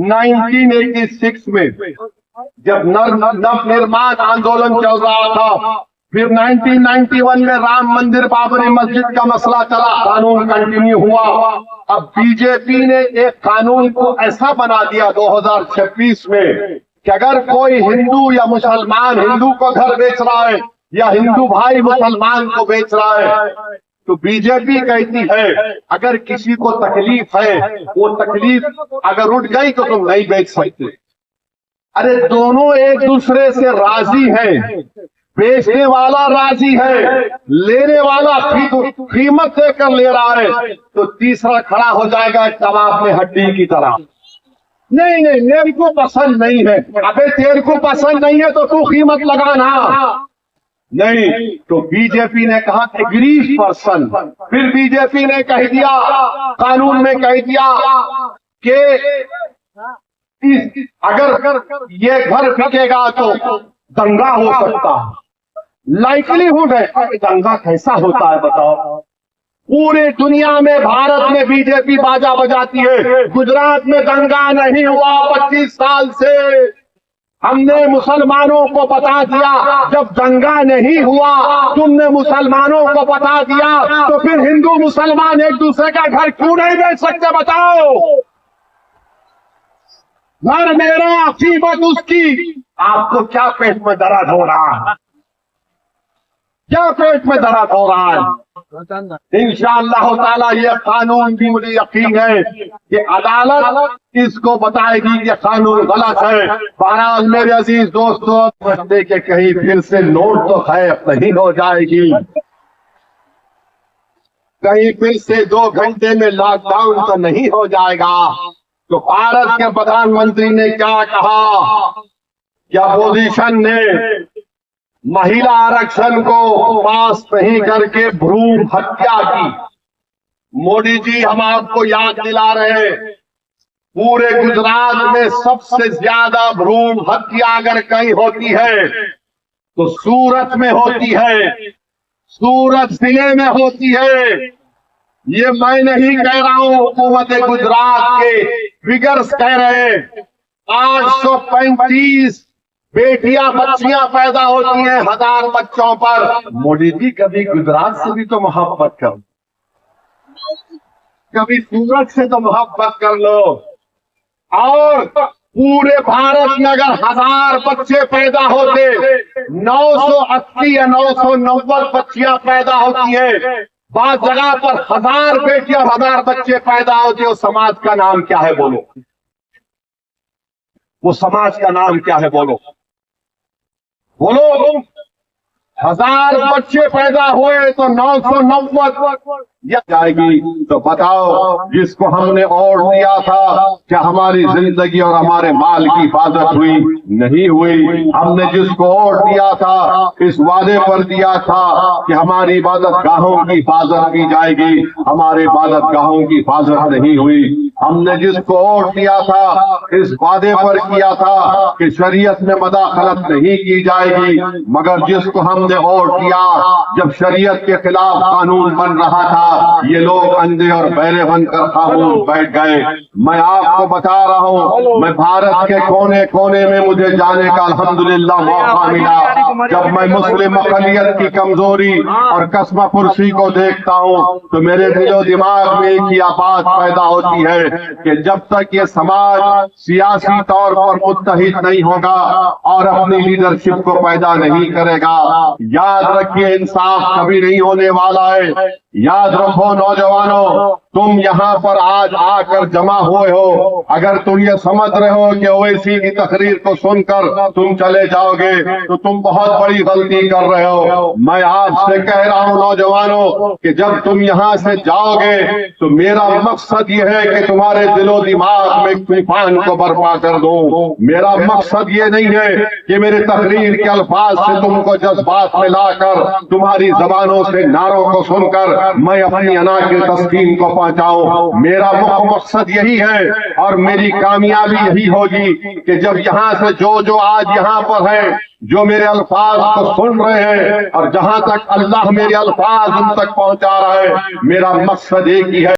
1986 में जब नव निर्माण आंदोलन चल रहा था, फिर 1991 में राम मंदिर बाबरी मस्जिद का मसला चला, कानून कंटिन्यू हुआ। अब बीजेपी ने एक कानून को ऐसा बना दिया 2026 में कि अगर कोई हिंदू या मुसलमान हिंदू को घर बेच रहा है या हिंदू भाई मुसलमान को बेच रहा है, तो बीजेपी कहती है अगर किसी को तकलीफ है, वो तकलीफ अगर उठ गई तो तुम नहीं बेच सकते। अरे दोनों एक दूसरे से राजी हैं, बेचने वाला राजी है, लेने वाला कीमत देकर ले रहा है, तो तीसरा खड़ा हो जाएगा कबाब में हड्डी की तरह। नहीं नहीं, मेरे को पसंद नहीं है। अबे तेरे को पसंद नहीं है तो तू कीमत लगाना। नहीं, तो बीजेपी ने कहा एग्रीज पर्सन, फिर बीजेपी ने कह दिया, कानून में कह दिया कि अगर ये घर बिकेगा तो दंगा हो सकता है। लाइकलीहुड है, दंगा कैसा होता है बताओ? पूरे दुनिया में भारत में बीजेपी बाजा बजाती है, गुजरात में दंगा नहीं हुआ 25 साल से। हमने मुसलमानों को बता दिया जब दंगा नहीं हुआ, तुमने मुसलमानों को बता दिया, तो फिर हिंदू मुसलमान एक दूसरे का घर क्यों नहीं बेच सकते बताओ? घर मेरा कीमत उसकी। आपको क्या पेट में दर्द हो रहा है? क्या पेट में दर्द हो रहा है? इंशाअल्लाह ताला ये कानून भी मुझे यकीन है कि अदालत इसको बताएगी कि कानून गलत है। बहरहाल मेरे अजीज दोस्तों, बच्चे के कहीं फिर से नोट तो खैर नहीं हो जाएगी, कहीं फिर से 2 घंटे में लॉकडाउन तो नहीं हो जाएगा। तो भारत के प्रधानमंत्री ने क्या कहा कि अपोजिशन ने महिला आरक्षण को पास नहीं करके भ्रूण हत्या की। मोदी जी, हम आपको याद दिला रहे हैं, पूरे गुजरात में सबसे ज्यादा भ्रूण हत्या अगर कहीं होती है तो सूरत में होती है, सूरत जिले में होती है। ये मैं नहीं कह रहा हूं, हुकूमत गुजरात के फिगर्स कह रहे हैं। 835 बेटियां बच्चियां पैदा होती हैं 1000 बच्चों पर। मोदी जी, कभी गुजरात से भी तो मोहब्बत करो, कभी सूरत से तो मोहब्बत कर लो। और पूरे भारत में अगर 1000 बच्चे पैदा होते, 980 या 990 बच्चियां पैदा होती है। बाद जगह पर 1000 बेटियां 1000 बच्चे पैदा होते, वो समाज का नाम क्या है बोलो? वो समाज का नाम क्या है बोलो? बोलो, 1000 बच्चे पैदा हुए तो 990 जाएगी। तो बताओ, जिसको हमने वोट दिया था, क्या हमारी जिंदगी और हमारे माल की हिफाजत हुई? नहीं हुई। हमने जिसको वोट दिया था, इस वादे पर दिया था कि हमारी इबादत गाहों की हिफाजत की जाएगी, हमारे इबादत गाहों की हिफाजत नहीं हुई। हमने जिसको वोट दिया था, इस वादे पर किया था कि शरीयत में मदाखलत नहीं की जाएगी, मगर जिसको हमने वोट दिया, जब शरीयत के खिलाफ कानून बन रहा था, ये लोग अंधे और बहरे बनकर खामोश बैठ गए। मैं आपको बता रहा हूँ, मैं भारत के कोने कोने में मुझे जाने का अल्हम्दुलिल्लाह मौका मिला। जब मैं मुस्लिम अक़लियत की कमजोरी और कसमापुरसी को देखता हूँ, तो मेरे दिलो दिमाग में एक ही बात पैदा होती है कि जब तक ये समाज सियासी तौर पर मुत्तहिद नहीं होगा और अपनी लीडरशिप को पैदा नहीं करेगा, याद रखिए, इंसाफ कभी नहीं होने वाला है। याद रखो नौजवानों, तुम यहाँ पर आज आकर जमा हुए हो, अगर तुम ये समझ रहे हो कि ओवैसी की तकरीर को सुनकर तुम चले जाओगे, तो तुम बहुत बड़ी गलती कर रहे हो। मैं आपसे कह रहा हूँ नौजवानों कि जब तुम यहाँ से जाओगे, तो मेरा मकसद ये है कि तुम्हारे दिलो दिमाग में तूफान को बर्पा कर दूं। मेरा मकसद ये नहीं है कि मेरे तकरीर के अल्फाज से तुमको जज्बात में लाकर तुम्हारी जबानों से नारों को सुनकर मैं अपनी अना की तस्कीन को पहुंचाऊं। मेरा मुख्य मकसद यही है और मेरी कामयाबी यही होगी कि जब यहाँ से जो आज यहाँ पर है, जो मेरे अल्फाज को सुन रहे हैं, और जहां तक अल्लाह मेरे अल्फाज उन तक पहुंचा रहा है, मेरा मकसद एक ही है।